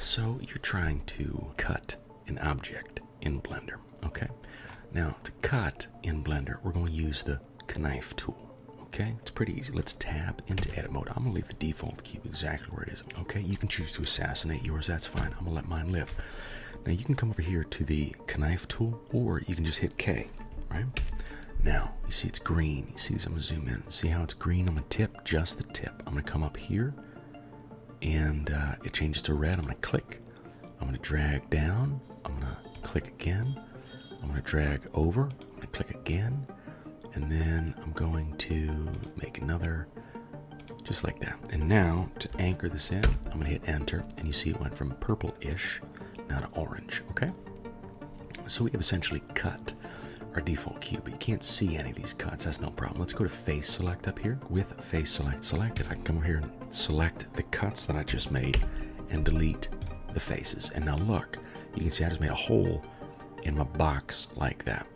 So you're trying to cut an object in Blender, okay? Now, to cut in Blender, we're going to use the K-nife Tool, okay? It's pretty easy. Let's tab into edit mode. I'm going to leave the default cube exactly where it is, okay? You can choose to assassinate yours. That's fine. I'm going to let mine live. Now, you can come over here to the K-nife Tool, or you can just hit K, right? Now, you see it's green. You see, I'm going to zoom in. See how it's green on the tip? Just the tip. I'm going to come up here, and it changes to red. I'm going to click. I'm going to drag down. I'm going to click again. I'm going to drag over. I'm going to click again. And then I'm going to make another, just like that. And now, to anchor this in, I'm going to hit enter. And you see it went from purple-ish now to orange, okay? So we have essentially cut our default cube, but you can't see any of these cuts. That's no problem. Let's go to face select up here. With face select selected, I can come over here and select the cuts that I just made and delete the faces. And now look, you can see I just made a hole in my box like that.